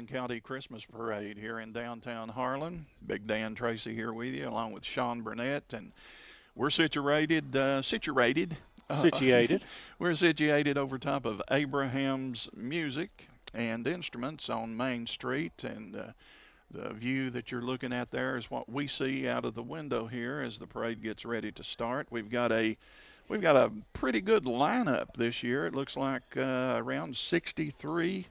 Harlan County Christmas Parade here in downtown Harlan. Big Dan Tracy here with you, along with Sean Burnett, and we're situated. Situated. We're situated over top of Abraham's Music and Instruments on Main Street, and the view that you're looking at there is what we see out of the window here as the parade gets ready to start. We've got a pretty good lineup this year. It looks like around 63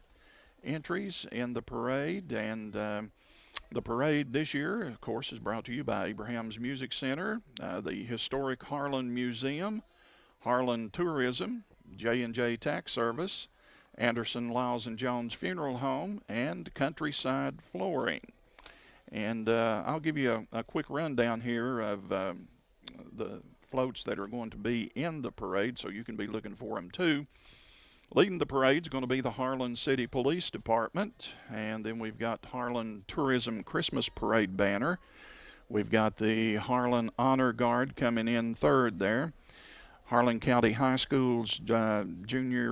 entries in the parade, and the parade this year, of course, is brought to you by Abraham's Music Center, the historic Harlan Museum, Harlan Tourism, J&J Tax Service, Anderson, Lyles and Jones Funeral Home, and Countryside Flooring. And I'll give you a quick rundown here of the floats that are going to be in the parade, so you can be looking for them too. Leading the parade is going to be the Harlan City Police Department, and then we've got Harlan Tourism Christmas Parade banner. We've got the Harlan Honor Guard coming in third there. Harlan County High School's junior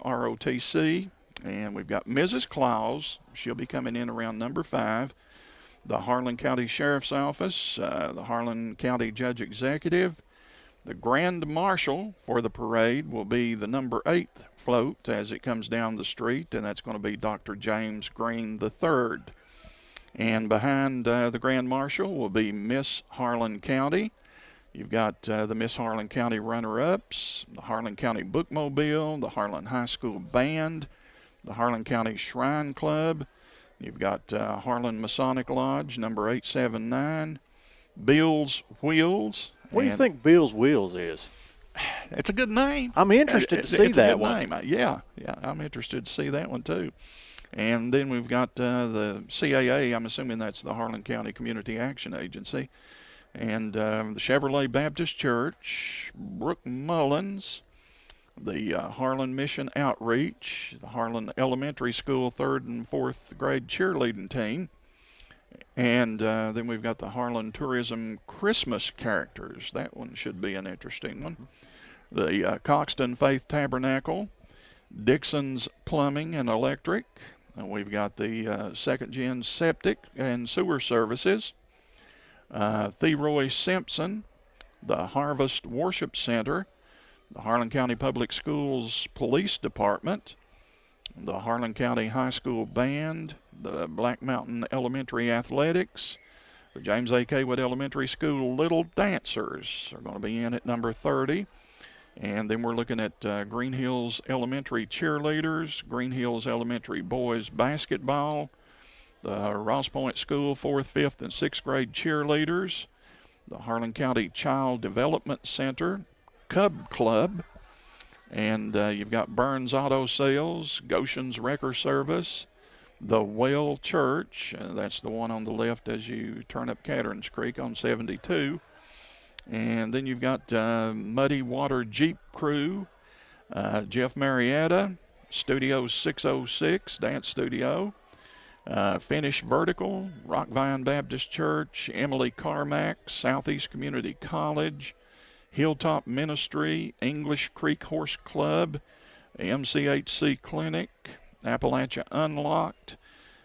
ROTC, and we've got Mrs. Claus. She'll be coming in around number 5. The Harlan County Sheriff's Office, the Harlan County Judge Executive. The Grand Marshal for the parade will be the number 8 float as it comes down the street, and that's going to be Dr. James Green III. And behind the Grand Marshal will be Miss Harlan County. You've got the Miss Harlan County runner-ups, the Harlan County Bookmobile, the Harlan High School Band, the Harlan County Shrine Club. You've got Harlan Masonic Lodge, number 879, Bill's Wheels. What do you think Bill's Wheels is? It's a good name. I'm interested to see that one. It's a good name. Yeah, I'm interested to see that one too. And then we've got the CAA. I'm assuming that's the Harlan County Community Action Agency. And the Chevrolet Baptist Church, Brooke Mullins, the Harlan Mission Outreach, the Harlan Elementary School 3rd and 4th grade cheerleading team. And then we've got the Harlan Tourism Christmas Characters. That one should be an interesting one. The Coxton Faith Tabernacle, Dixon's Plumbing and Electric. And we've got the Second Gen Septic and Sewer Services. Theroy Simpson, the Harvest Worship Center, the Harlan County Public Schools Police Department, the Harlan County High School Band, the Black Mountain Elementary Athletics, the James A. Kaywood Elementary School Little Dancers are going to be in at number 30. And then we're looking at Green Hills Elementary Cheerleaders, Green Hills Elementary Boys Basketball, the Ross Point School 4th, 5th, and 6th grade cheerleaders, the Harlan County Child Development Center, Cub Club, and you've got Burns Auto Sales, Goshen's Wrecker Service, the Well Church, that's the one on the left as you turn up Caterins Creek on 72, and then you've got Muddy Water Jeep Crew, Jeff Marietta, Studio 606, Dance Studio, Finish Vertical, Rockvine Baptist Church, Emily Carmack, Southeast Community College, Hilltop Ministry, English Creek Horse Club, MCHC Clinic, Appalachia Unlocked,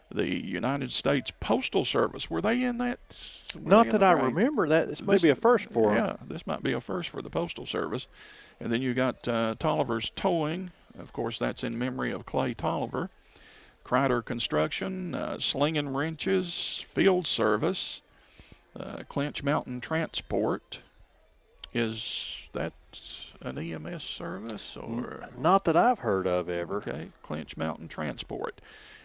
the United States Postal Service. Were they in that? Not that I remember that. This may be a first for them. Yeah, this might be a first for the Postal Service. And then you got Tolliver's Towing. Of course, that's in memory of Clay Tolliver. Crider Construction, Slinging Wrenches, Field Service, Clinch Mountain Transport. Is that an EMS service or? Not that I've heard of ever. Okay, Clinch Mountain Transport.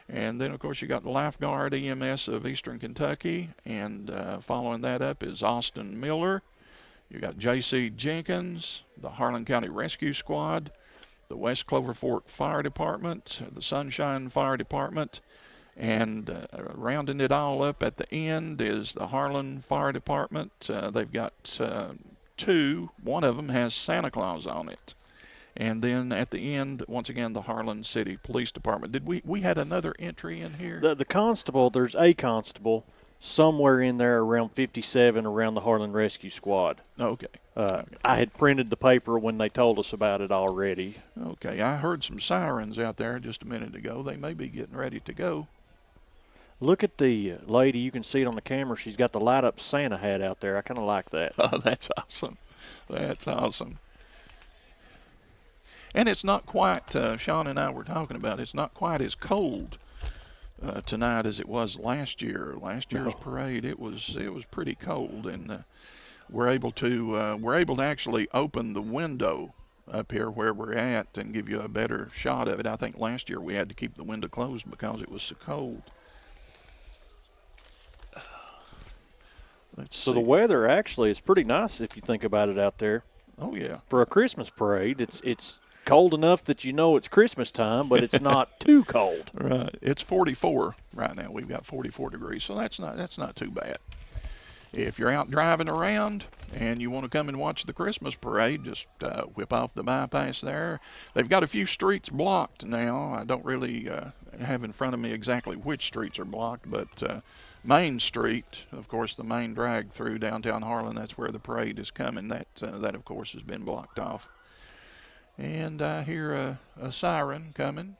And then, of course, you got the Lifeguard EMS of Eastern Kentucky. And following that up is Austin Miller. You got J.C. Jenkins, the Harlan County Rescue Squad, the West Clover Fork Fire Department, the Sunshine Fire Department, and rounding it all up at the end is the Harlan Fire Department. They've got 2. One of them has Santa Claus on it. And then at the end, once again, the Harlan City Police Department. Did we had another entry in here? The constable, there's a constable somewhere in there around 57 around the Harlan Rescue Squad. Okay. I had printed the paper when they told us about it already. Okay, I heard some sirens out there just a minute ago. They may be getting ready to go. Look at the lady. You can see it on the camera. She's got the light-up Santa hat out there. I kind of like that. Oh, that's awesome. That's awesome. And it's not quite, Sean and I were talking about, it's not quite as cold tonight as it was last year. Last year's parade, it was pretty cold, and we're able to actually open the window up here where we're at and give you a better shot of it. I think last year we had to keep the window closed because it was so cold. So the weather actually is pretty nice if you think about it out there. Oh yeah. For a Christmas parade, it's cold enough that you know it's Christmas time, but it's not too cold. Right. It's 44 right now. We've got 44 degrees, so that's not too bad. If you're out driving around and you want to come and watch the Christmas parade, just whip off the bypass there. They've got a few streets blocked now. I don't really have in front of me exactly which streets are blocked, but Main Street, of course, the main drag through downtown Harlan, that's where the parade is coming. That of course, has been blocked off. And I hear a siren coming.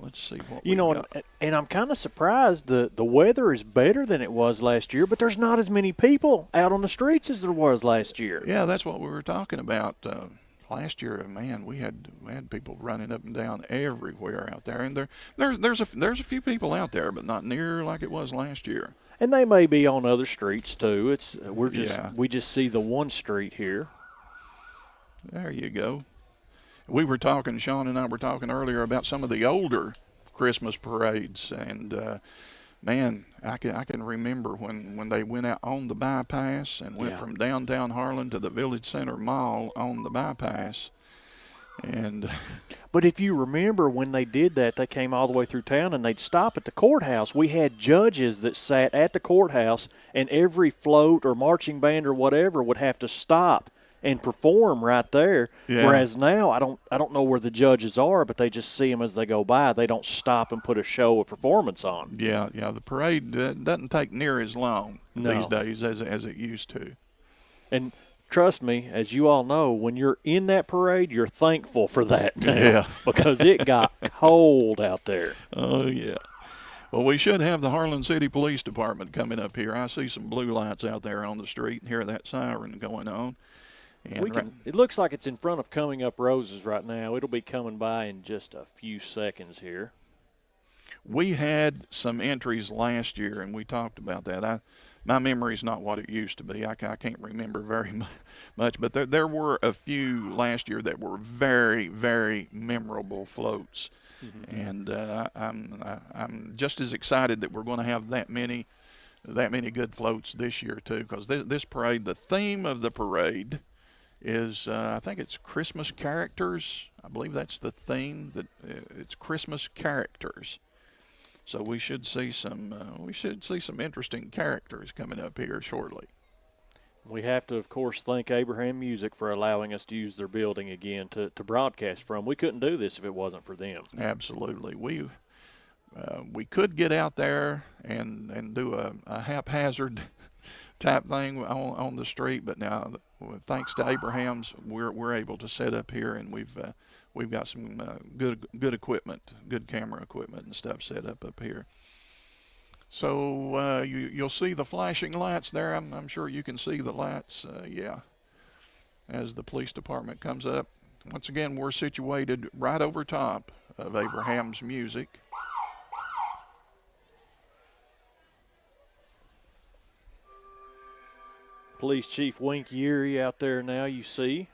Let's see what we got. And I'm kind of surprised the weather is better than it was last year, but there's not as many people out on the streets as there was last year. Yeah, that's what we were talking about. Last year, man, we had people running up and down everywhere out there, and there's a few people out there, but not near like it was last year. And they may be on other streets too. We just see the one street here. There you go. We were talking, Sean and I were talking earlier about some of the older Christmas parades, and man, I can remember when they went out on the bypass and went from downtown Harlan to the Village Center Mall on the bypass. And but if you remember when they did that, they came all the way through town and they'd stop at the courthouse. We had judges that sat at the courthouse, and every float or marching band or whatever would have to stop and perform right there. Yeah. Whereas now, I don't know where the judges are, but they just see them as they go by. They don't stop and put a show or performance on. Yeah. The parade doesn't take near as long these days as it used to. And trust me, as you all know, when you're in that parade, you're thankful for that now. Yeah. Because it got cold out there. Oh, yeah. Well, we should have the Harlan City Police Department coming up here. I see some blue lights out there on the street and hear that siren going on. It looks like it's in front of Coming Up Roses right now. It'll be coming by in just a few seconds here. We had some entries last year, and we talked about that. My memory's not what it used to be. I can't remember very much, but there were a few last year that were very, very memorable floats. Mm-hmm. And I'm just as excited that we're going to have that many good floats this year too, because this parade, the theme of the parade is I think it's Christmas characters. I believe that's the theme. That it's Christmas characters. So we should see some interesting characters coming up here shortly. We have to, of course, thank Abraham Music for allowing us to use their building again to broadcast from. We couldn't do this if it wasn't for them. Absolutely. We could get out there and do a haphazard type thing on the street, but now thanks to Abraham's, we're able to set up here, and we've got some good equipment, good camera equipment and stuff set up here. So you'll see the flashing lights there. I'm sure you can see the lights. As the police department comes up. Once again, we're situated right over top of Abraham's Music. Police Chief Wink Yeary out there now, you see.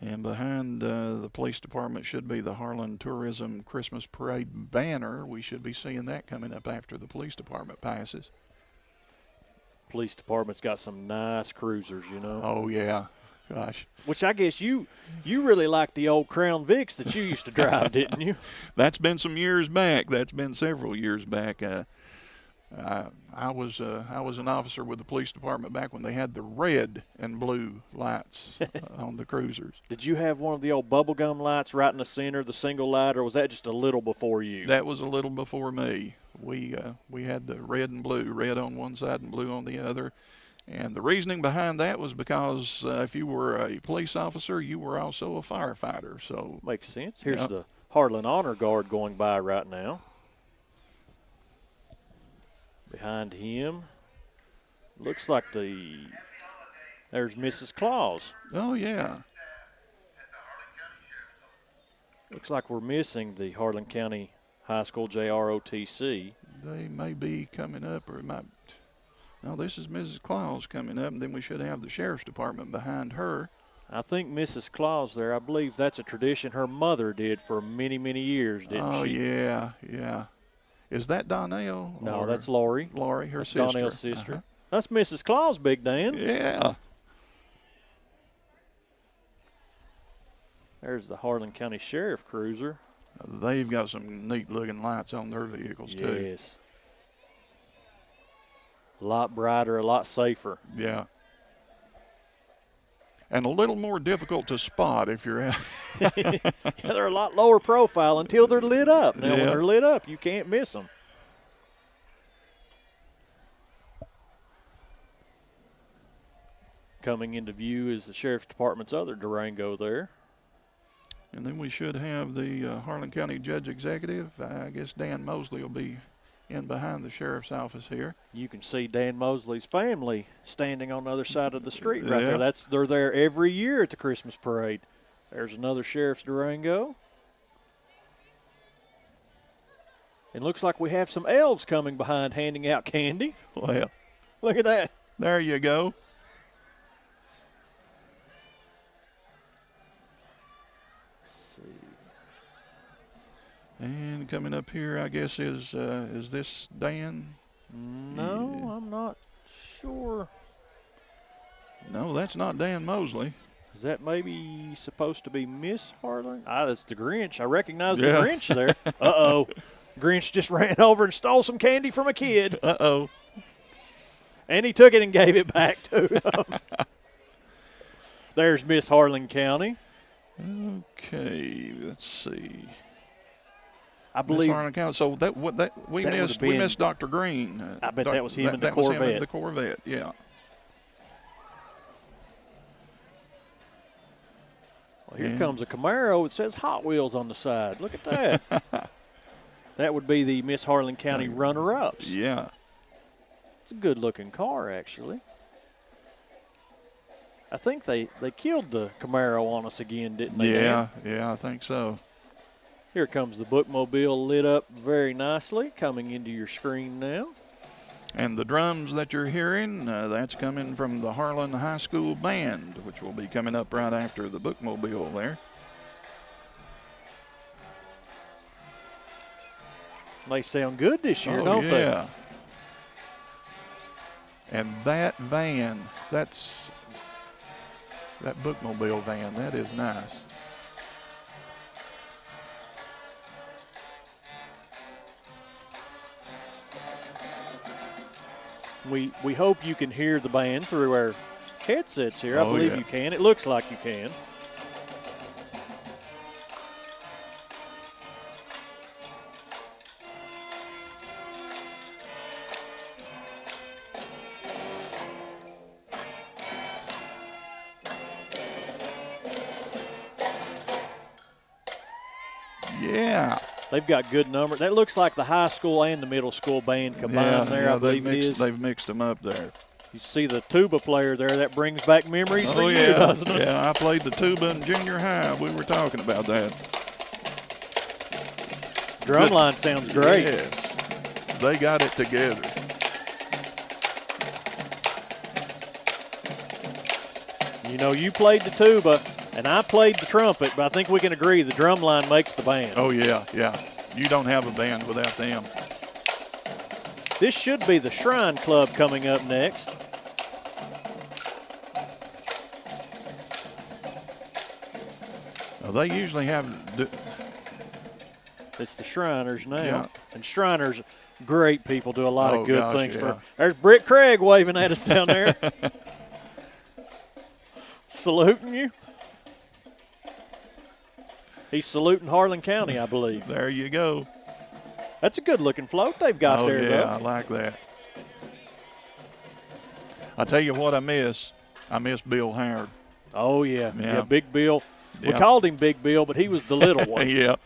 And behind the police department should be the Harlan Tourism Christmas Parade banner. We should be seeing that coming up after the police department passes. Police department's got some nice cruisers, you know. Oh, yeah. Gosh. Which I guess you really like the old Crown Vics that you used to drive, didn't you? That's been some years back. That's been several years back. I was an officer with the police department back when they had the red and blue lights on the cruisers. Did you have one of the old bubblegum lights right in the center, the single light, or was that just a little before you? That was a little before me. we had the red and blue, red on one side and blue on the other. And the reasoning behind that was because if you were a police officer, you were also a firefighter. So makes sense. Here's yep. the Harlan Honor Guard going by right now. Behind him, looks like there's Mrs. Claus. Oh, yeah. Looks like we're missing the Harlan County High School JROTC. They may be coming up, or it might. No, this is Mrs. Claus coming up, and then we should have the Sheriff's Department behind her. I think Mrs. Claus there, I believe that's a tradition her mother did for many, many years, didn't she? Oh, yeah, yeah. Is that Donnell? No, that's Lori. Lori, her that's sister. Donnell's sister. That's Mrs. Claus, Big Dan. Yeah. There's the Harlan County Sheriff Cruiser. They've got some neat-looking lights on their vehicles, too. Yes. A lot brighter, a lot safer. Yeah. And a little more difficult to spot if you're out. Yeah, they're a lot lower profile until they're lit up. Now, when Yeah. they're lit up, you can't miss them. Coming into view is the Sheriff's Department's other Durango there. And then we should have the Harlan County Judge Executive. I guess Dan Mosley will be in behind the Sheriff's office here. You can see Dan Mosley's family standing on the other side of the street right Yeah. there. They're there every year at the Christmas parade. There's another Sheriff's Durango. It looks like we have some elves coming behind handing out candy. Well, Look at that. there you go. And coming up here, I guess, is this Dan? No, Yeah. I'm not sure. No, that's not Dan Mosley. Is that maybe supposed to be Miss Harlan? That's the Grinch. I recognize Yeah. the Grinch there. Uh-oh. Grinch just ran over and stole some candy from a kid. Uh-oh. And he took it and gave it back to him. There's Miss Harlan County. Okay, let's see. I Miss believe Harlan County. So we That missed would've been- Dr. Green. I bet that was him in the that was him Corvette. in the Corvette. Yeah. Well, here Yeah. comes a Camaro. It says Hot Wheels on the side. Look at that. That would be the Miss Harlan County runner-ups. Yeah. It's a good-looking car, actually. I think they killed the Camaro on us again, didn't they? Yeah. Dan? Yeah, I think so. Here comes the bookmobile lit up very nicely, coming into your screen now. And the drums that you're hearing, that's coming from the Harlan High School Band, which will be coming up right after the bookmobile there. They sound good this year, Oh, don't they? yeah. And that van, that bookmobile van, that is nice. We hope you can hear the band through our headsets here. I Oh, believe yeah. you can. It looks like you can. Yeah. They've got good numbers. That looks like the high school and the middle school band combined there, I believe it is. They've mixed them up there. You see the tuba player there. That brings back memories for Oh, you, yeah. doesn't it? Yeah, I played the tuba in junior high. We were talking about that. Drumline sounds great. Yes. They got it together. You know, you played the tuba, and I played the trumpet, but I think we can agree the drumline makes the band. Oh, yeah, yeah. You don't have a band without them. This should be the Shrine Club coming up next. Now, they usually have. It's the Shriners now. Yeah. And Shriners, great people, do a lot Oh, of good gosh, things. yeah. There's Britt Craig waving at us down there. Saluting you. He's saluting Harlan County, I believe. There you go. That's a good-looking float they've got Oh, there, yeah, though. I like that. I tell you what I miss. I miss Bill Howard. Oh, yeah. Yeah. Big Bill. We Yeah. called him Big Bill, but he was the little one. Yeah.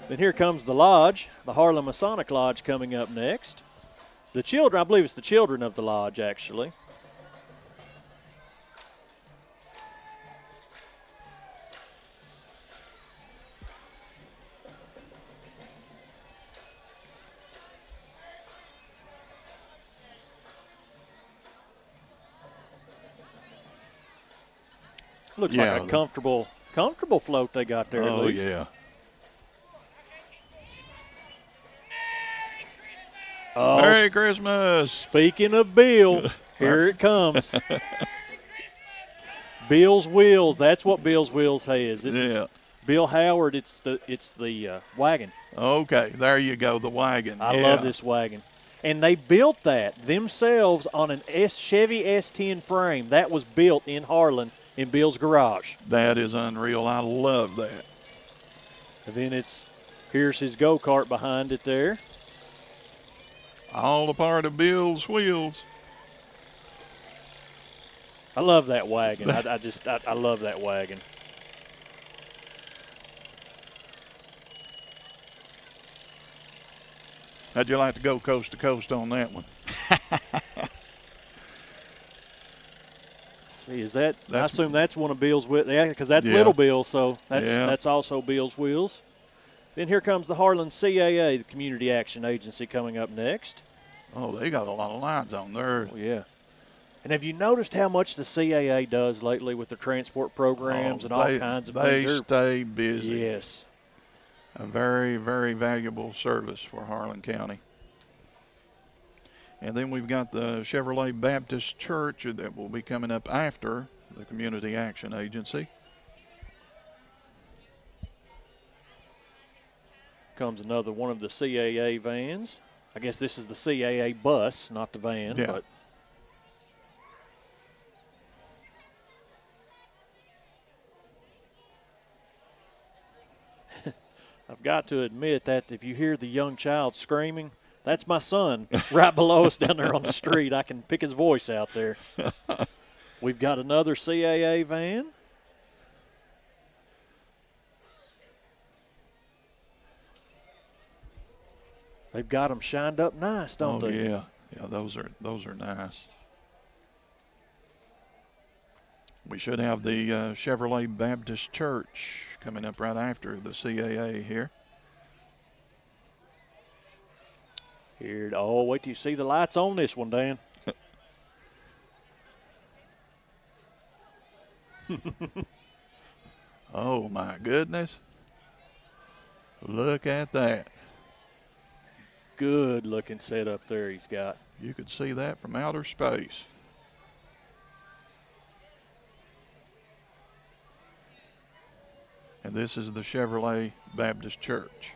Then here comes the lodge, the Harlan Masonic Lodge coming up next. The children, I believe it's the children of the lodge, actually. Looks like a comfortable float they got there. Oh, at least. yeah. Oh, Merry Christmas. speaking of Bill, here it comes. Bill's Wheels. That's what Bill's Wheels has. This is Bill Howard. It's the wagon. Okay, there you go, the wagon. I love this wagon. And they built that themselves on an Chevy S10 frame. That was built in Harlan in Bill's garage. That is unreal. I love that. And then here's his go-kart behind it there. All a part of Bill's Wheels. I love that wagon. I love that wagon. How'd you like to go coast to coast on that one? See, I assume that's one of Bill's wheels. Yeah, because that's Little Bill, so that's also Bill's Wheels. Then here comes the Harlan CAA, the Community Action Agency, coming up next. Oh, they got a lot of lines on there. Oh, yeah. And have you noticed how much the CAA does lately with their transport programs and all kinds of things? They stay busy. Yes. A very, very valuable service for Harlan County. And then we've got the Chevrolet Baptist Church that will be coming up after the Community Action Agency. Comes another one of the CAA vans. I guess this is the CAA bus, not the van. Yeah. But I've got to admit that if you hear the young child screaming, that's my son right below us down there on the street. I can pick his voice out there. We've got another CAA van. They've got them shined up nice, don't they? Yeah. Yeah, those are nice. We should have the Chevrolet Baptist Church coming up right after the CAA here. Wait till you see the lights on this one, Dan. Oh, my goodness. Look at that. Good looking setup there he's got. You could see that from outer space. And this is the Chevrolet Baptist Church.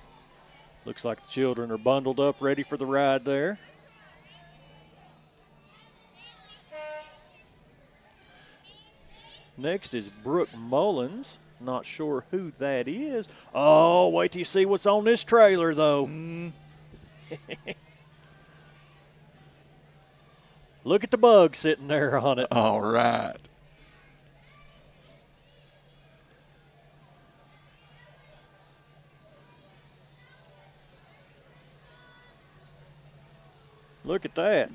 Looks like the children are bundled up, ready for the ride there. Next is Brooke Mullins. Not sure who that is. Oh, wait till you see what's on this trailer, though. Look at the bug sitting there on it. All right. Look at that.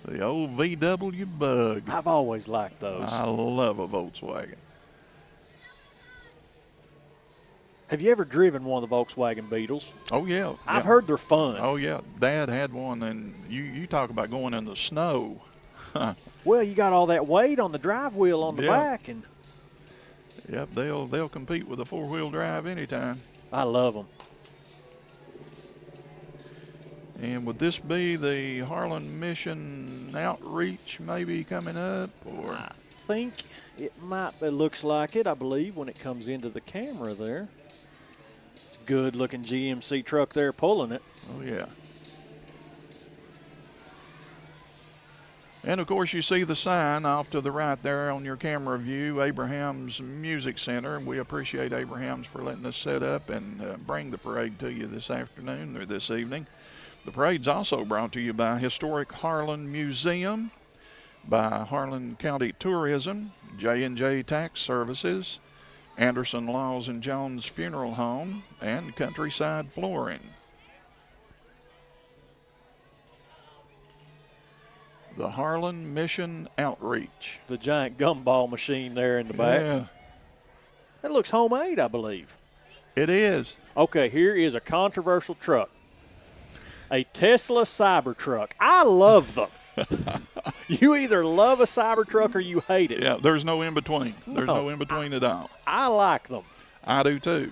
The old VW Bug. I've always liked those. I love a Volkswagen. Have you ever driven one of the Volkswagen Beetles? Oh, yeah. I've heard they're fun. Oh, yeah. Dad had one, and you talk about going in the snow. Well, you got all that weight on the drive wheel on the back. And yep, they'll compete with a four-wheel drive anytime. I love them. And would this be the Harlan Mission Outreach maybe coming up? Or I think it might. It looks like it, I believe, when it comes into the camera there. It's a good-looking GMC truck there pulling it. oh, yeah. And of course, you see the sign off to the right there on your camera view, Abraham's Music Center. We appreciate Abraham's for letting us set up and bring the parade to you this afternoon or this evening. The parade's also brought to you by Historic Harlan Museum, by Harlan County Tourism, J&J Tax Services, Anderson Laws and Jones Funeral Home, and Countryside Flooring. The Harlan Mission Outreach. The giant gumball machine there in the back. Yeah, That looks homemade, I believe. it is. Okay, here is a controversial truck. A Tesla Cybertruck. I love them. You either love a Cybertruck or you hate it. Yeah, there's no in between. There's no in between at all. I like them. I do too.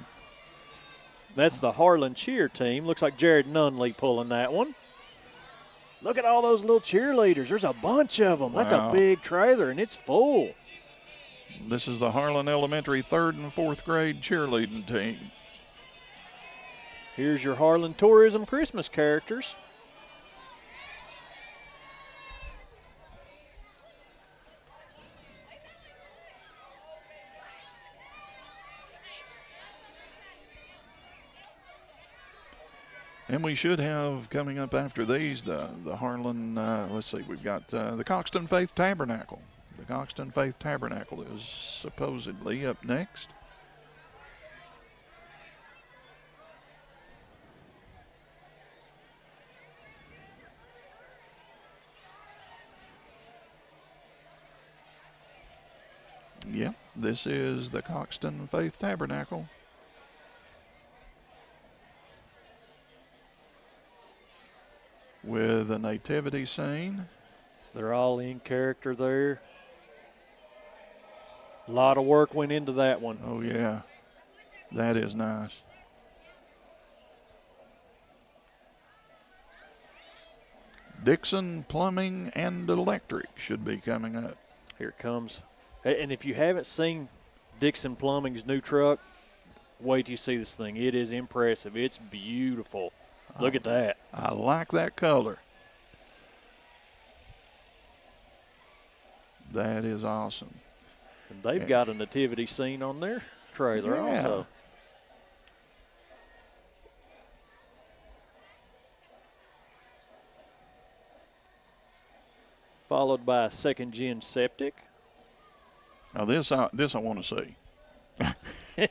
That's the Harlan cheer team. Looks like Jared Nunley pulling that one. Look at all those little cheerleaders. There's a bunch of them. That's a Wow. big trailer, and it's full. This is the Harlan Elementary 3rd and 4th grade cheerleading team. Here's your Harlan Tourism Christmas characters. And we should have coming up after these the Harlan, let's see, we've got the Coxton Faith Tabernacle. The Coxton Faith Tabernacle is supposedly up next. Yep, this is the Coxton Faith Tabernacle. With a nativity scene. They're all in character there. A lot of work went into that one. Oh, yeah. That is nice. Dixon Plumbing and Electric should be coming up. Here it comes. And if you haven't seen Dixon Plumbing's new truck, wait till you see this thing. It is impressive. It's beautiful. Look at that. I like that color. That is awesome. And they've got a nativity scene on their trailer Yeah. also. Followed by a second-gen septic. Now this I want to see.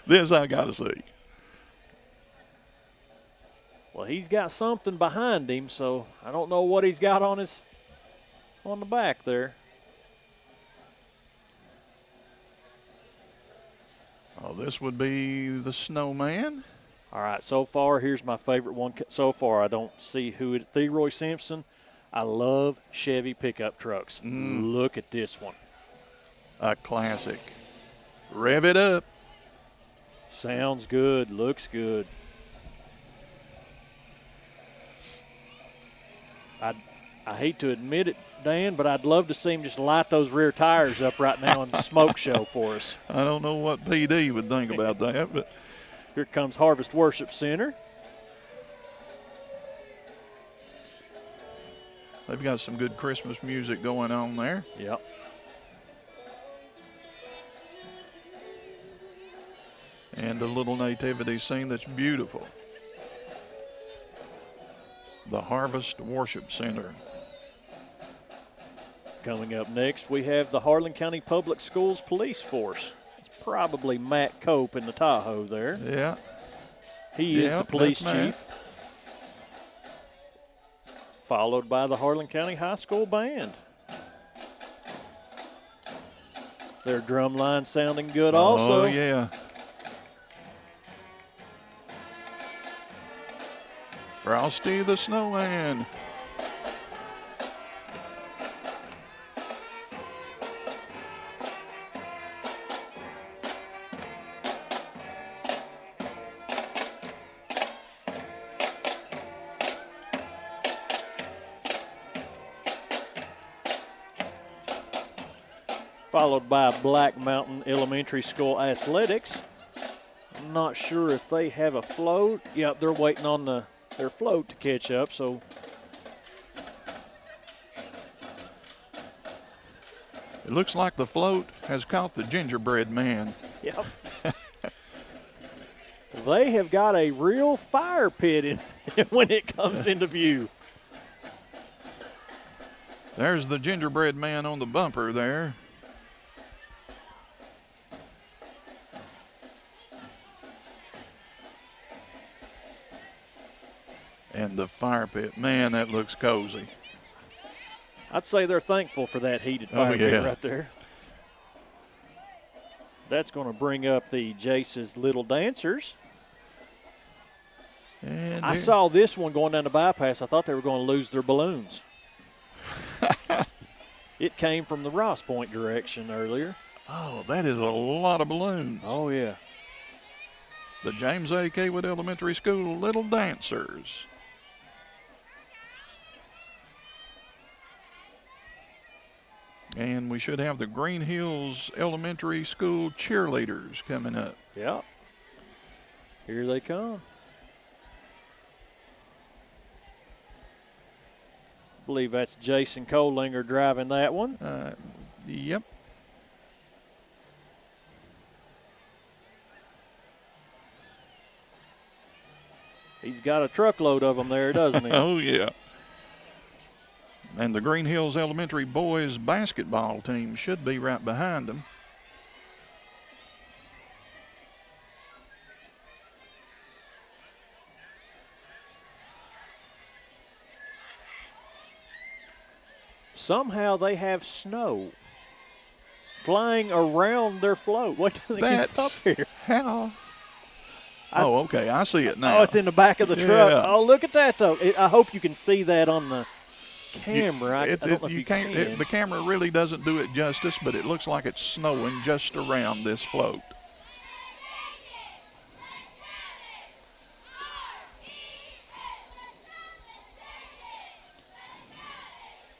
This I got to see. Well, he's got something behind him, so I don't know what he's got on the back there. Oh, this would be the snowman. All right, so far, here's my favorite one. So far, I don't see who it. Theroy Simpson. I love Chevy pickup trucks. Look at this one. A classic. Rev it up. Sounds good. Looks good. I hate to admit it, Dan, but I'd love to see him just light those rear tires up right now in the smoke show for us. I don't know what PD would think about that, but Here comes Harvest Worship Center. they've got some good Christmas music going on there. Yep. And a little nativity scene that's beautiful. The Harvest Worship Center. Coming up next, we have the Harlan County Public Schools Police Force. It's probably Matt Cope in the Tahoe there. Yeah. He is the police that's Matt. chief. Followed by the Harlan County High School Band. Their drum line sounding good also. Oh, yeah. Frosty the Snowman. Followed by Black Mountain Elementary School Athletics. I'm not sure if they have a float. Yep, they're waiting on their float to catch up, so It looks like the float has caught the gingerbread man. Yep. They have got a real fire pit in when it comes into view. There's the gingerbread man on the bumper there. And the fire pit, man, that looks cozy. I'd say they're thankful for that heated fire pit right there. That's going to bring up the Jace's Little Dancers. And I saw this one going down the bypass. I thought they were going to lose their balloons. It came from the Ross Point direction earlier. Oh, that is a lot of balloons. Oh, yeah. The James A. Kaywood Elementary School Little Dancers. And we should have the Green Hills Elementary School cheerleaders coming up. Yep. Here they come. I believe that's Jason Kohlinger driving that one. Yep. He's got a truckload of them there, doesn't he? Oh, yeah. And the Green Hills Elementary boys basketball team should be right behind them. Somehow they have snow flying around their float. What do they get up here? How? Oh, okay. I see it now. Oh, it's in the back of the truck. Yeah. Oh, look at that, though. I hope you can see that on the camera. I don't know if you can. The camera really doesn't do it justice, but it looks like it's snowing just around this float.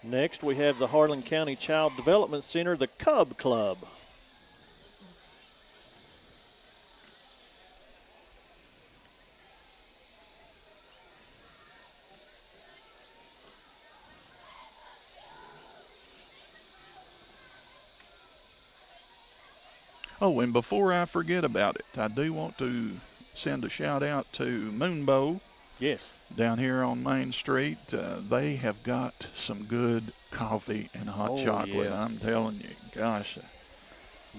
Next, we have the Harlan County Child Development Center, the Cub Club. Oh, and before I forget about it, I do want to send a shout out to Moonbow. Yes. Down here on Main Street. They have got some good coffee and hot chocolate. Yeah. I'm telling you, gosh.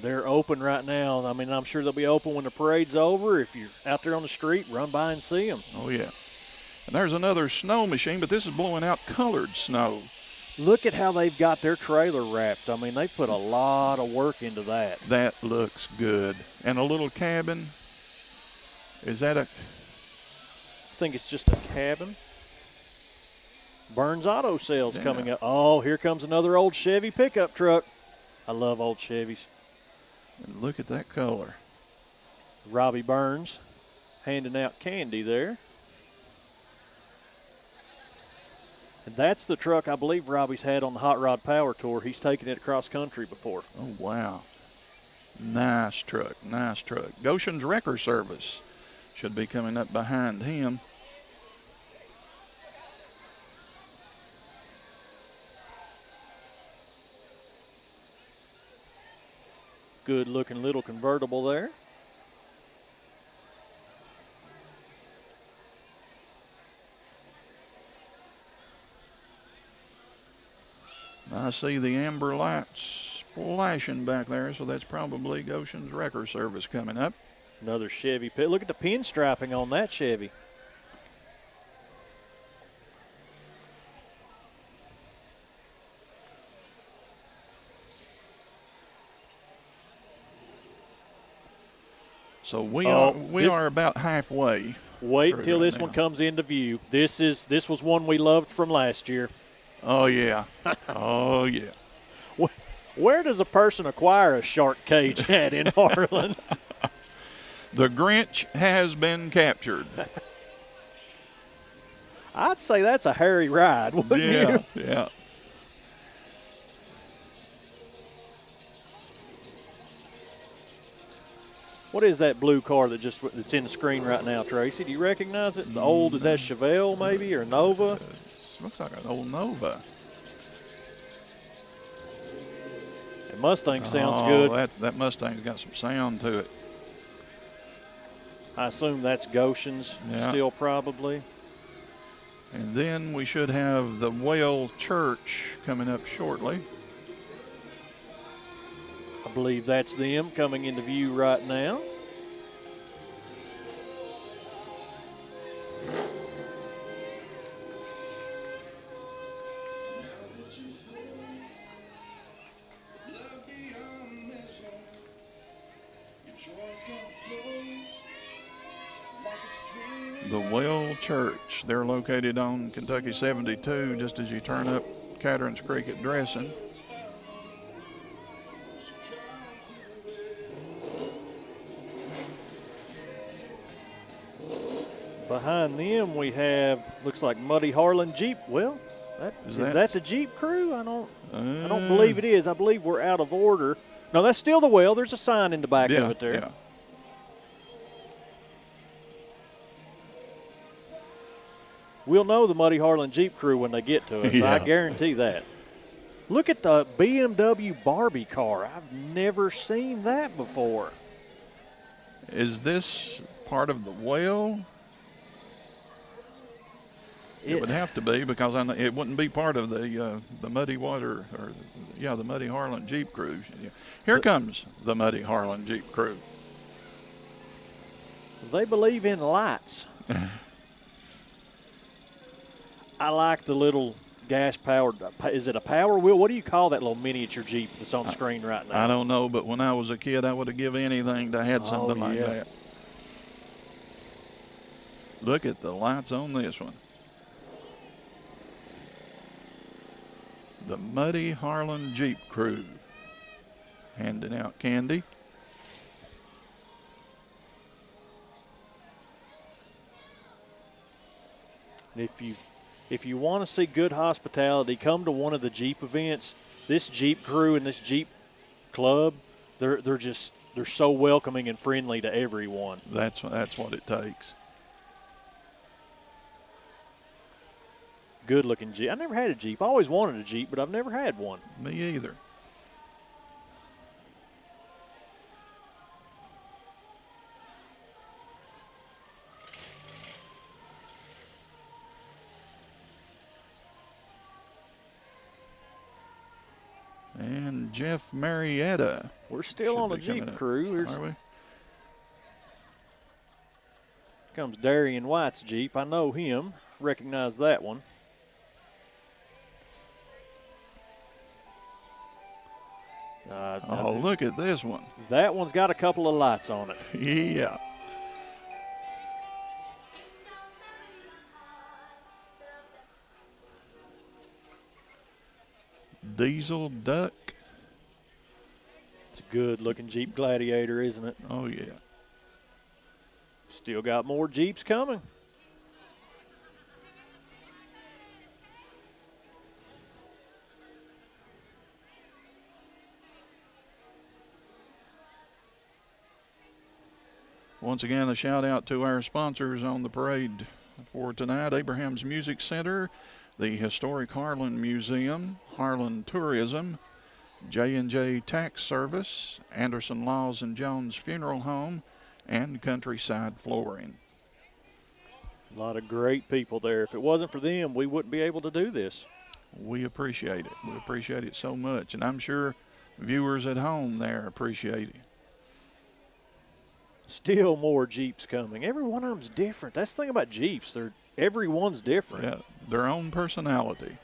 They're open right now. I mean, I'm sure they'll be open when the parade's over. If you're out there on the street, run by and see them. Oh, yeah. And there's another snow machine, but this is blowing out colored snow. Look at how they've got their trailer wrapped. I mean, they put a lot of work into that. That looks good. And a little cabin. Is that a... I think it's just a cabin. Burns Auto Sales coming up. Oh, here comes another old Chevy pickup truck. I love old Chevys. And look at that color. Robbie Burns handing out candy there. And that's the truck I believe Robbie's had on the Hot Rod Power Tour. He's taken it across country before. Oh, wow. Nice truck, nice truck. Goshen's Wrecker Service should be coming up behind him. Good looking little convertible there. I see the amber lights flashing back there, so that's probably Goshen's Wrecker Service coming up. Another Chevy pit. Look at the pinstriping on that Chevy. So we are about halfway. Wait until this now. one comes into view. This was one we loved from last year. Oh yeah. Oh yeah. Where does a person acquire a shark cage at in Harlan? The Grinch has been captured. I'd say that's a hairy ride, wouldn't you? Yeah. What is that blue car that's in the screen right now, Tracy? Do you recognize it? The old, is that Chevelle maybe, or Nova? Looks like an old Nova. And Mustang sounds good. That Mustang's got some sound to it. I assume that's Goshen's still probably. And then we should have the Whale Church coming up shortly. I believe that's them coming into view right now. The Whale Church. They're located on Kentucky 72, just as you turn up Caterins Creek at Dressing. Behind them we have, looks like Muddy Harlan Jeep. Well, is that the Jeep crew? I don't believe it is. I believe we're out of order. No, that's still the Whale. There's a sign in the back of it there. Yeah. We'll know the Muddy Harlan Jeep crew when they get to us. Yeah. I guarantee that. Look at the BMW Barbie car. I've never seen that before. Is this part of the Whale? It would have to be, because it wouldn't be part of the Muddy Water, the Muddy Harlan Jeep crew. Here comes the Muddy Harlan Jeep crew. They believe in lights. I like the little gas-powered, is it a Power Wheel? What do you call that little miniature Jeep that's on the screen right now? I don't know, but when I was a kid, I would have given anything to have something like that. Look at the lights on this one. The Muddy Harlan Jeep crew handing out candy. If you want to see good hospitality, come to one of the Jeep events. This Jeep crew and this Jeep club, they're so welcoming and friendly to everyone. That's what it takes. Good looking Jeep. I never had a Jeep. I always wanted a Jeep, but I've never had one. Me either. And Jeff Marietta. We're still on the Jeep crew. Are we? Comes Darian White's Jeep. I know him. Recognize that one. Look at this one. That one's got a couple of lights on it. Yeah. Diesel Duck. It's a good-looking Jeep Gladiator, isn't it? Oh, yeah. Still got more Jeeps coming. Once again, a shout out to our sponsors on the parade for tonight: Abraham's Music Center, the Historic Harlan Museum, Harlan Tourism, J&J Tax Service, Anderson Laws and Jones Funeral Home, and Countryside Flooring. A lot of great people there. If it wasn't for them, we wouldn't be able to do this. We appreciate it. We appreciate it so much, and I'm sure viewers at home there appreciate it. Still more Jeeps coming. Every one of them's different. That's the thing about Jeeps. Everyone's different. Yeah, their own personality.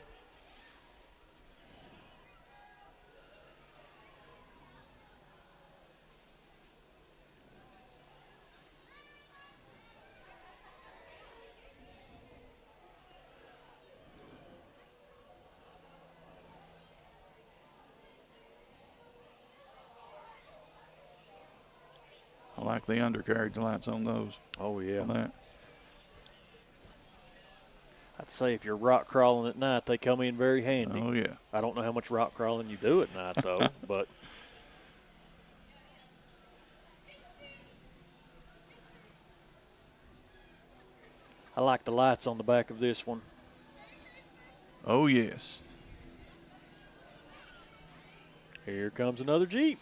I like the undercarriage lights on those. Oh, yeah. On that. I'd say if you're rock crawling at night, they come in very handy. Oh, yeah. I don't know how much rock crawling you do at night, though, but. I like the lights on the back of this one. Oh, yes. Here comes another Jeep.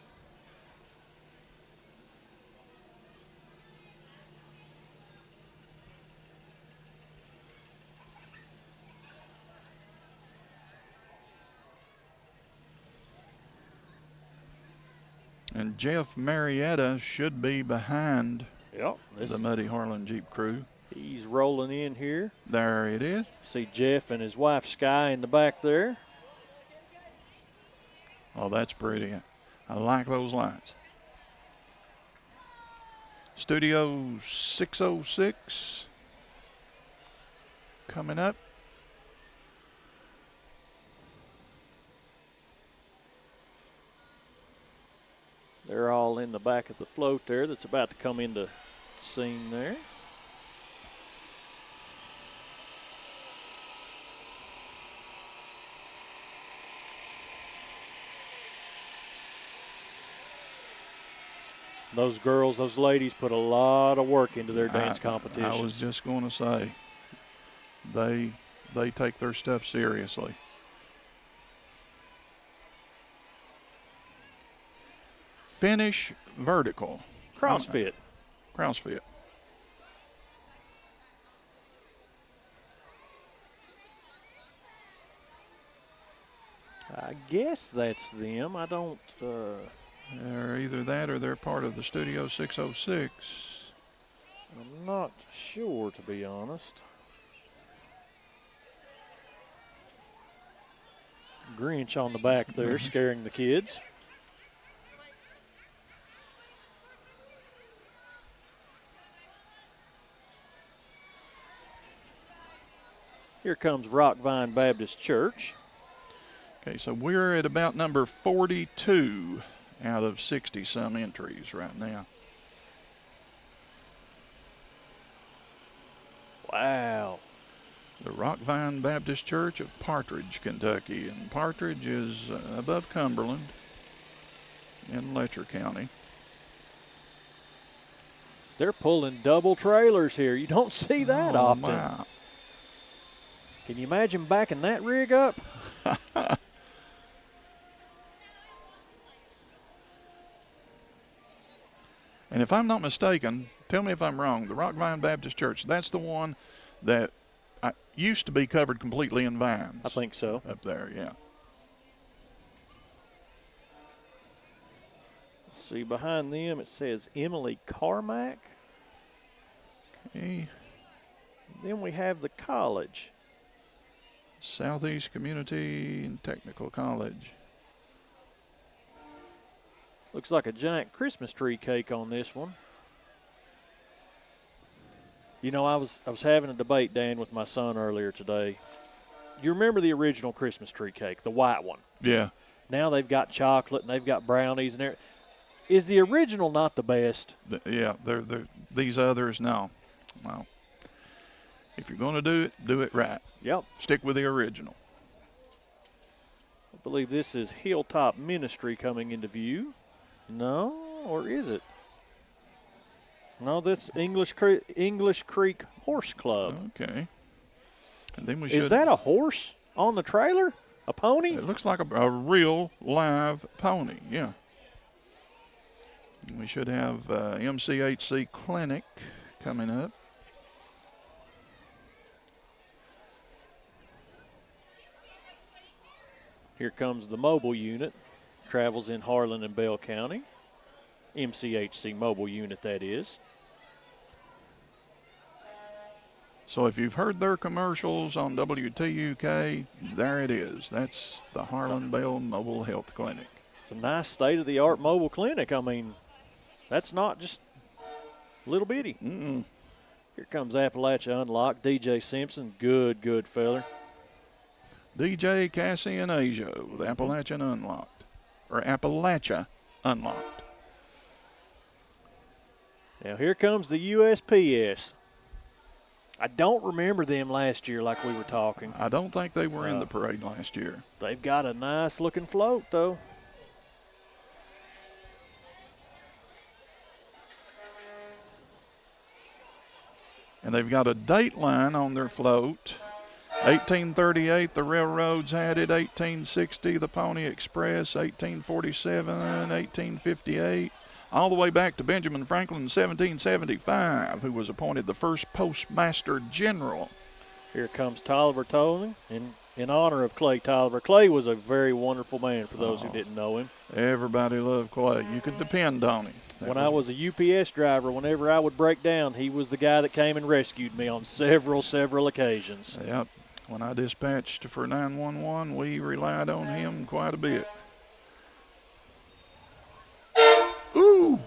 And Jeff Marietta should be behind Yep. the Muddy Harlan Jeep crew. He's rolling in here. There it is. See Jeff and his wife Sky in the back there. Oh, that's pretty. I like those lights. Studio 606 coming up. They're all in the back of the float there that's about to come into scene there. Those girls, those ladies put a lot of work into their dance competition. I was just going to say, they take their stuff seriously. Finish vertical. CrossFit. CrossFit. I guess that's them. I don't. They're either that or they're part of the Studio 606. I'm not sure, to be honest. Grinch on the back there scaring the kids. Here comes Rockvine Baptist Church. Okay, so we're at about number 42 out of 60-some entries right now. Wow. The Rockvine Baptist Church of Partridge, Kentucky. And Partridge is above Cumberland in Letcher County. They're pulling double trailers here. You don't see that often. Wow. Can you imagine backing that rig up? And if I'm not mistaken, tell me if I'm wrong, the Rockvine Baptist Church, that's the one that used to be covered completely in vines. I think so. Up there, yeah. Let's see, behind them it says Emily Carmack. Okay. Then we have the college. Southeast Community and Technical College. Looks like a giant Christmas tree cake on this one. You know, I was having a debate, Dan, with my son earlier today. You remember the original Christmas tree cake, the white one? Yeah. Now they've got chocolate and they've got brownies and everything. Is the original not the best? Yeah, they're these others, no. Well, if you're going to do it right. Yep. Stick with the original. I believe this is Hilltop Ministry coming into view. No, or is it? No, this English Creek Horse Club. Okay. And then we should. Is that a horse on the trailer? A pony? It looks like a real live pony, yeah. And we should have MCHC Clinic coming up. Here comes the mobile unit. Travels in Harlan and Bell County. MCHC mobile unit, that is. So if you've heard their commercials on WTUK, there it is. That's the Harlan Bell Mobile Health Clinic. It's a nice state-of-the-art mobile clinic. I mean, that's not just little bitty. Mm-mm. Here comes Appalachia Unlocked. DJ Simpson, good feller. DJ Cassie and Asia with Appalachian Unlocked. Or Appalachia Unlocked. Now here comes the USPS. I don't remember them last year like we were talking. I don't think they were in the parade last year. They've got a nice looking float though. And they've got a date line on their float 1838, the railroads had it. 1860, the Pony Express. 1847, 1858. All the way back to Benjamin Franklin in 1775, who was appointed the first postmaster general. Here comes Tolliver Tolling in honor of Clay Tolliver. Clay was a very wonderful man for those who didn't know him. Everybody loved Clay. You could depend on him. When I was a UPS driver, whenever I would break down, he was the guy that came and rescued me on several occasions. Yep. When I dispatched for 911, we relied on him quite a bit. Ooh!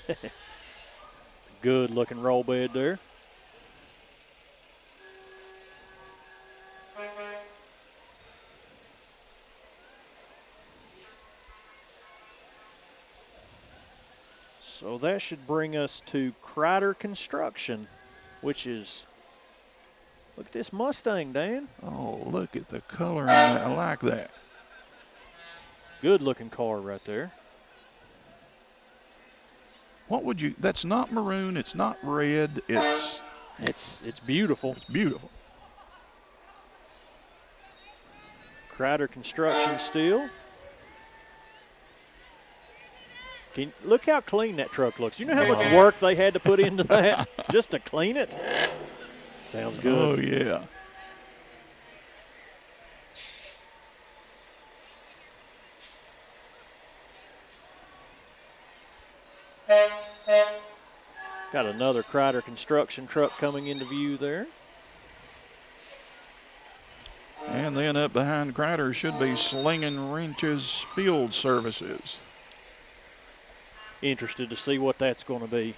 It's a good-looking roll bed there. So that should bring us to Crider Construction, which is, look at this Mustang, Dan. Oh, look at the color on that. I like that. Good looking car right there. What would you, that's not maroon, it's not red, it's beautiful. It's beautiful. Crider Construction steel. Look how clean that truck looks. You know how much work they had to put into that just to clean it? Sounds good. Oh, yeah. Got another Crider Construction truck coming into view there. And then up behind Crider should be Slinging Wrenches Field Services. Interested to see what that's going to be.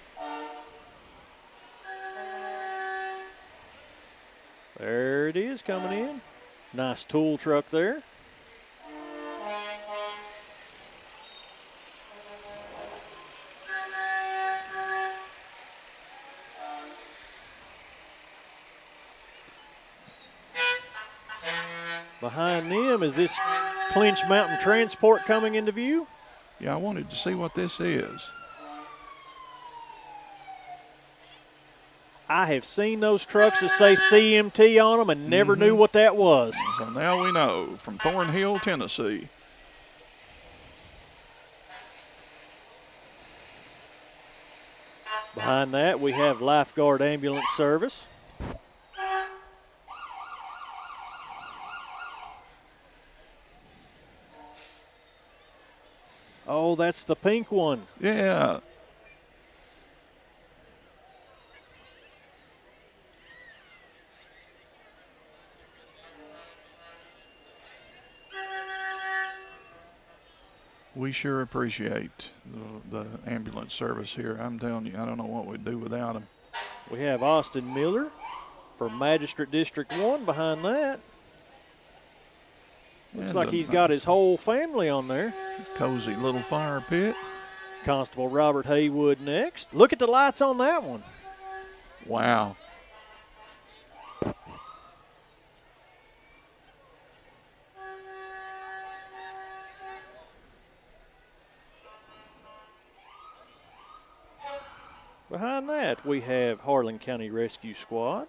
There it is coming in. Nice tool truck there. Behind them is this Clinch Mountain Transport coming into view. Yeah, I wanted to see what this is. I have seen those trucks that say CMT on them and never knew what that was. So now we know, from Thornhill, Tennessee. Behind that, we have Lifeguard Ambulance Service. Oh, that's the pink one. Yeah. We sure appreciate the ambulance service here. I'm telling you, I don't know what we'd do without them. We have Austin Miller for Magistrate District 1 behind that. Looks like he's got his whole family on there. Cozy little fire pit. Constable Robert Haywood next. Look at the lights on that one. Wow. Behind that, we have Harlan County Rescue Squad.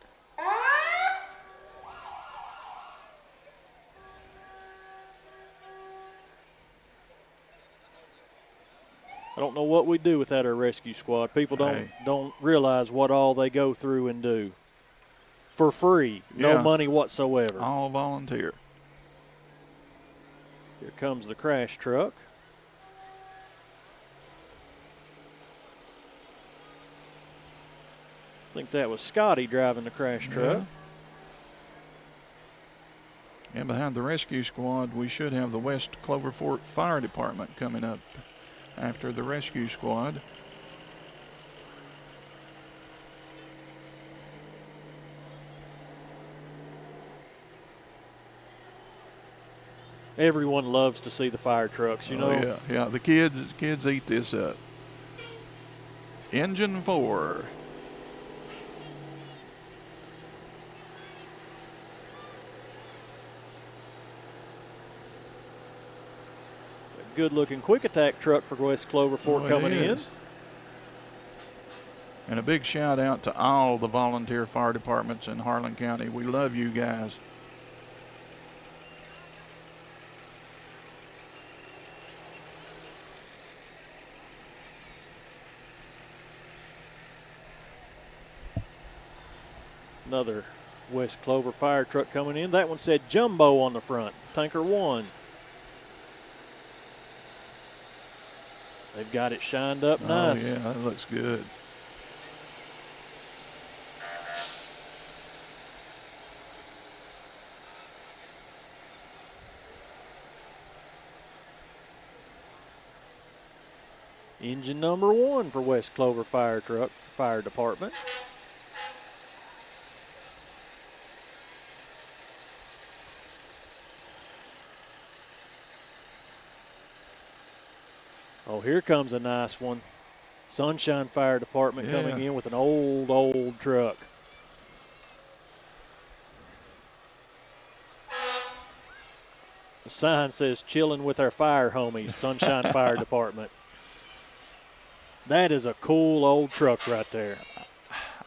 I don't know what we do without our rescue squad. People don't realize what all they go through and do for free, no money whatsoever. All volunteer. Here comes the crash truck. I think that was Scotty driving the crash truck. Yeah. And behind the rescue squad, we should have the West Clover Fork Fire Department coming up after the rescue squad. Everyone loves to see the fire trucks, you know. Oh, yeah. The kids eat this up. Engine 4. Good-looking quick attack truck for West Clover Fork coming in. And a big shout out to all the volunteer fire departments in Harlan County. We love you guys. Another West Clover fire truck coming in. That one said Jumbo on the front, tanker 1. They've got it shined up nice. Oh, yeah, that looks good. Engine number 1 for West Clover Fire Department. Oh, here comes a nice one. Sunshine Fire Department coming in with an old truck. The sign says chilling with our fire homies, Sunshine Fire Department. That is a cool old truck right there.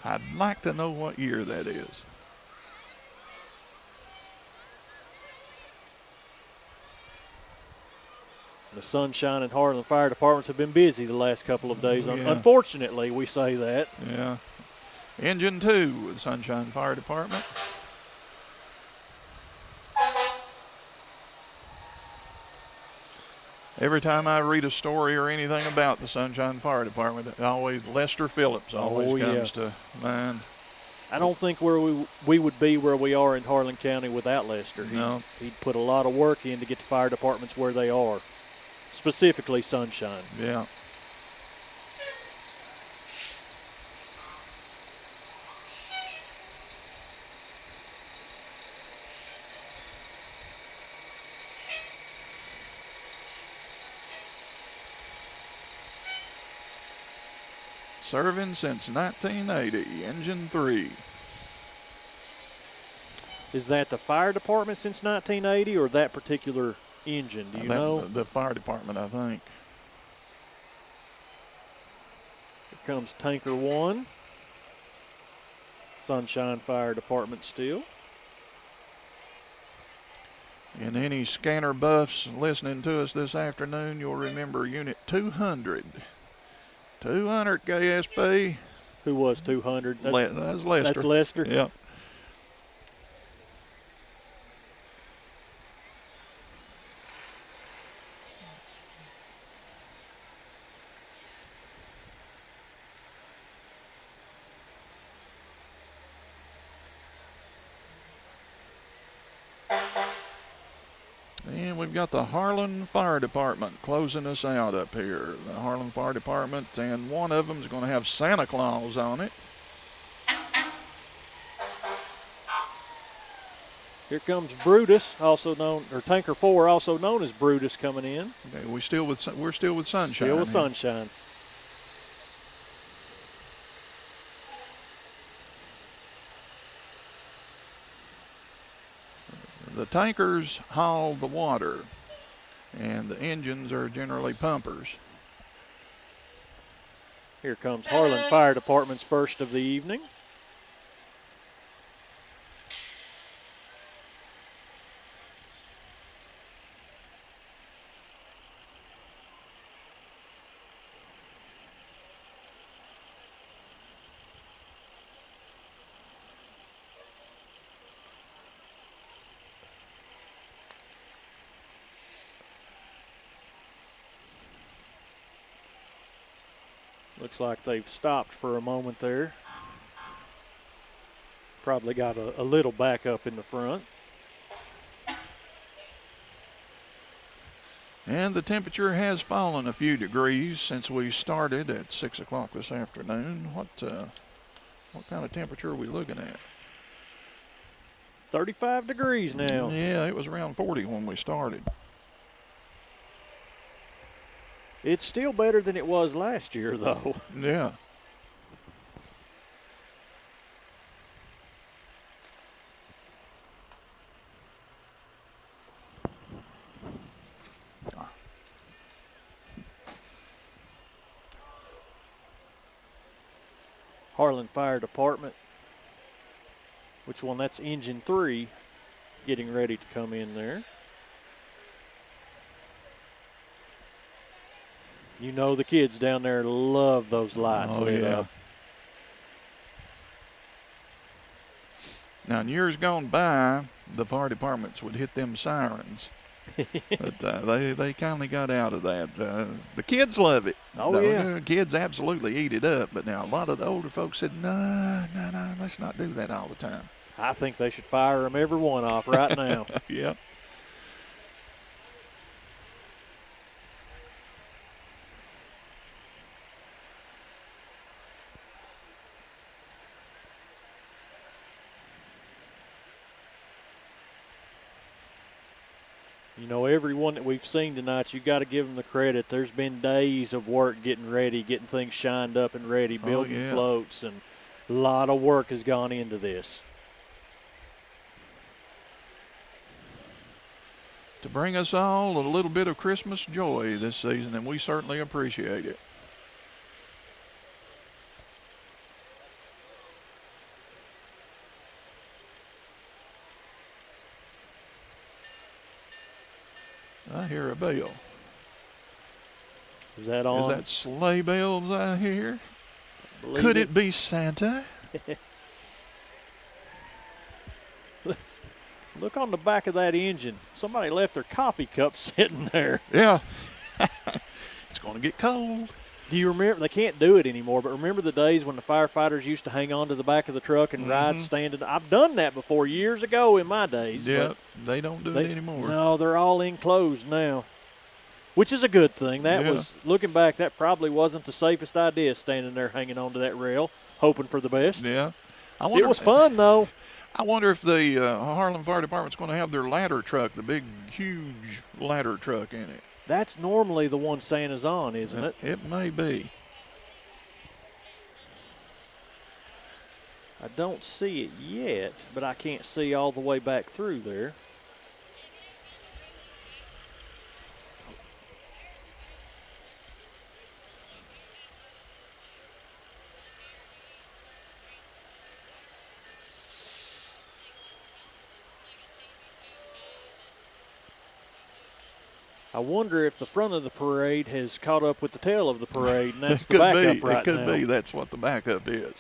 I'd like to know what year that is. The Sunshine and Harlan Fire Departments have been busy the last couple of days. Yeah. Unfortunately, we say that. Yeah. Engine 2 with Sunshine Fire Department. Every time I read a story or anything about the Sunshine Fire Department, Lester Phillips always comes to mind. I don't think we would be where we are in Harlan County without Lester. He'd put a lot of work in to get the fire departments where they are, specifically Sunshine. Yeah. Serving since 1980, Engine 3. Is that the fire department since 1980 or that particular engine? Do you know? The fire department, I think. Here comes Tanker 1. Sunshine Fire Department still. And any scanner buffs listening to us this afternoon, you'll remember Unit 200. 200 KSP. Who was 200? That's Lester. That's Lester? Yep. And we've got the Harlan Fire Department closing us out up here. The Harlan Fire Department, and one of them is going to have Santa Claus on it. Here comes Brutus, Tanker 4, also known as Brutus, coming in. Okay, we're still with Sunshine. Still with Sunshine. The tankers haul the water, and the engines are generally pumpers. Here comes Harlan Fire Department's first of the evening. Looks like they've stopped for a moment there. Probably got a little backup in the front. And the temperature has fallen a few degrees since we started at 6 o'clock this afternoon. What kind of temperature are we looking at? 35 degrees now. Yeah, it was around 40 when we started. It's still better than it was last year, though. Yeah. Harlan Fire Department. Which one? That's Engine 3 getting ready to come in there. You know the kids down there love those lights lit up. Now, in years gone by, the fire departments would hit them sirens. But they kindly got out of that. The kids love it. Oh, yeah. The kids absolutely eat it up. But now a lot of the older folks said, no, let's not do that all the time. I think they should fire them every one off right now. Yeah. You know, every one that we've seen tonight, you got to give them the credit. There's been days of work getting ready, getting things shined up and ready, building floats, and a lot of work has gone into this. To bring us all a little bit of Christmas joy this season, and we certainly appreciate it. I hear a bell. Is that on? Is that sleigh bells I hear? Could it be Santa? Look on the back of that engine. Somebody left their coffee cup sitting there. Yeah. It's going to get cold. Do you remember? They can't do it anymore, but remember the days when the firefighters used to hang on to the back of the truck and ride standing? I've done that before years ago in my days. Yeah, they don't do it anymore. No, they're all enclosed now, which is a good thing. That was, looking back, that probably wasn't the safest idea, standing there hanging on to that rail, hoping for the best. Yeah. It was fun, though. I wonder if the Harlan Fire Department's going to have their ladder truck, the big, huge ladder truck in it. That's normally the one Santa's on, isn't it? It may be. I don't see it yet, but I can't see all the way back through there. I wonder if the front of the parade has caught up with the tail of the parade, and that's the backup right now. It could be. That's what the backup is.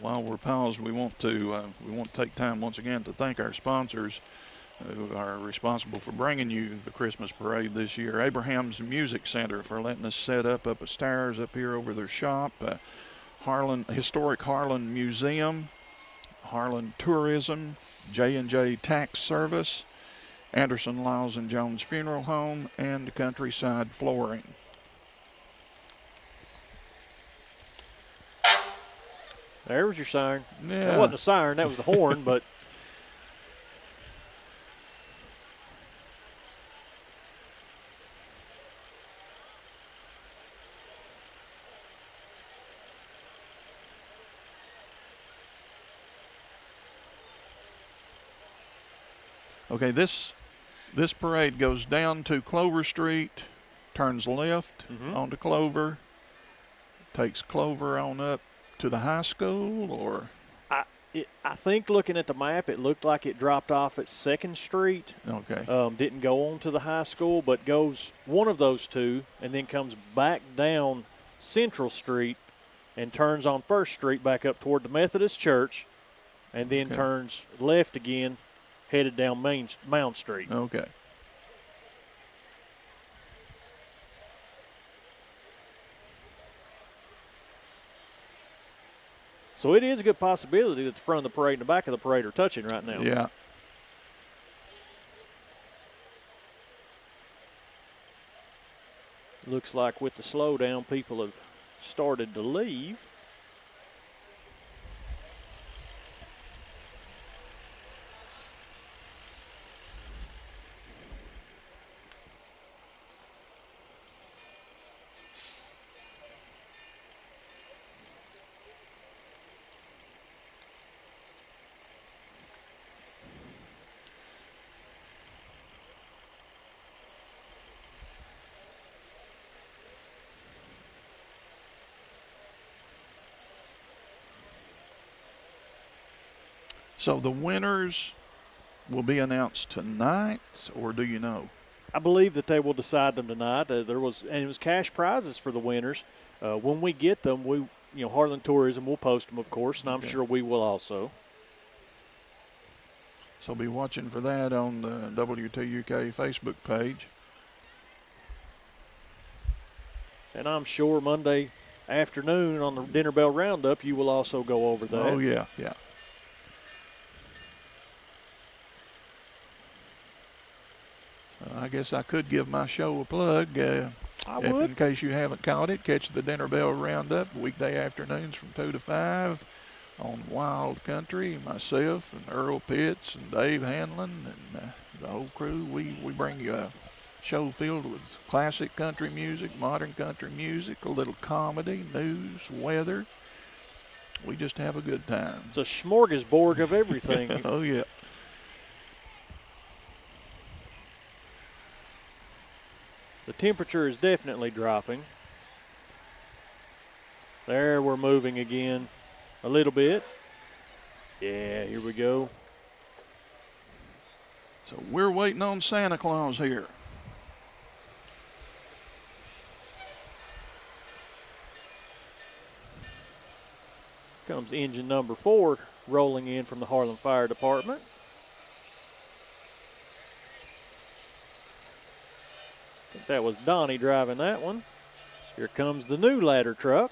While we're paused, we want to take time once again to thank our sponsors who are responsible for bringing you the Christmas parade this year. Abraham's Music Center for letting us set up at stairs up here over their shop. Historic Harlan Museum. Harlan Tourism, J&J Tax Service, Anderson, Lyles and Jones Funeral Home, and Countryside Flooring. There was your siren. Yeah. That wasn't a siren, that was the horn, but okay, this parade goes down to Clover Street, turns left onto Clover, takes Clover on up to the high school, or? I think looking at the map, it looked like it dropped off at 2nd Street. Okay. Didn't go on to the high school, but goes one of those two and then comes back down Central Street and turns on 1st Street back up toward the Methodist Church and then turns left again, headed down Mound Street. Okay. So it is a good possibility that the front of the parade and the back of the parade are touching right now. Yeah. Looks like with the slowdown, people have started to leave. So the winners will be announced tonight, or do you know? I believe that they will decide them tonight. It was cash prizes for the winners. When we get them, Harlan Tourism will post them, of course, and I'm Okay. sure we will also. So be watching for that on the W2UK Facebook page. And I'm sure Monday afternoon on the Dinner Bell Roundup, you will also go over that. Oh, yeah. I guess I could give my show a plug. I would. In case you haven't caught it, catch the Dinner Bell Roundup weekday afternoons from 2 to 5 on Wild Country. Myself and Earl Pitts and Dave Hanlon and the whole crew, we bring you a show filled with classic country music, modern country music, a little comedy, news, weather. We just have a good time. It's a smorgasbord of everything. Oh, yeah. The temperature is definitely dropping. There, we're moving again a little bit. Yeah, here we go. So we're waiting on Santa Claus here. Comes engine number 4 rolling in from the Harlan Fire Department. I think that was Donnie driving that one. Here comes the new ladder truck.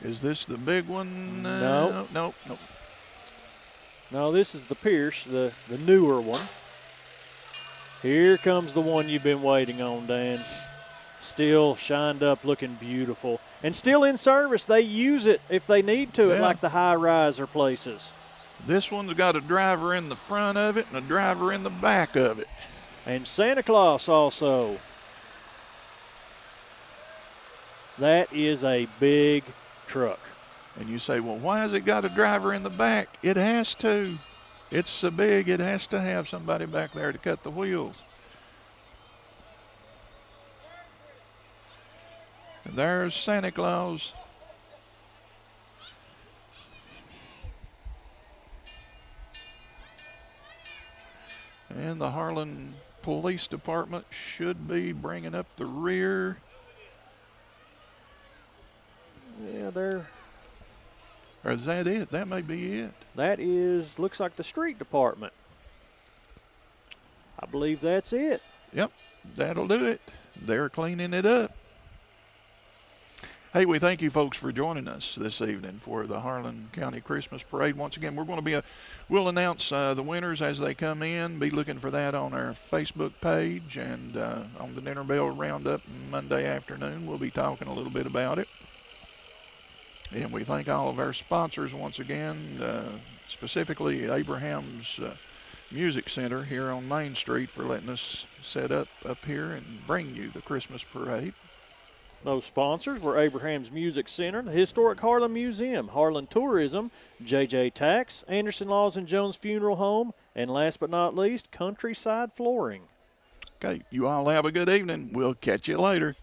Is this the big one? No. Nope. No, this is the Pierce, the newer one. Here comes the one you've been waiting on, Dan. Still shined up, looking beautiful. And still in service. They use it if they need to at like the high-riser places. This one's got a driver in the front of it and a driver in the back of it. And Santa Claus also. That is a big truck. And you say, well, why has it got a driver in the back? It has to. It's so big, it has to have somebody back there to cut the wheels. And there's Santa Claus. And the Harlan Police Department should be bringing up the rear. Yeah, they're. Or is that it? That may be it. That looks like the street department. I believe that's it. Yep, that'll do it. They're cleaning it up. Hey, we thank you folks for joining us this evening for the Harlan County Christmas Parade. Once again, we'll announce the winners as they come in. Be looking for that on our Facebook page and on the Dinner Bell Roundup Monday afternoon. We'll be talking a little bit about it. And we thank all of our sponsors once again, specifically Abraham's Music Center here on Main Street for letting us set up here and bring you the Christmas Parade. Those sponsors were Abraham's Music Center, the Historic Harlan Museum, Harlan Tourism, JJ Tax, Anderson Laws and Jones Funeral Home, and last but not least, Countryside Flooring. Okay, you all have a good evening. We'll catch you later.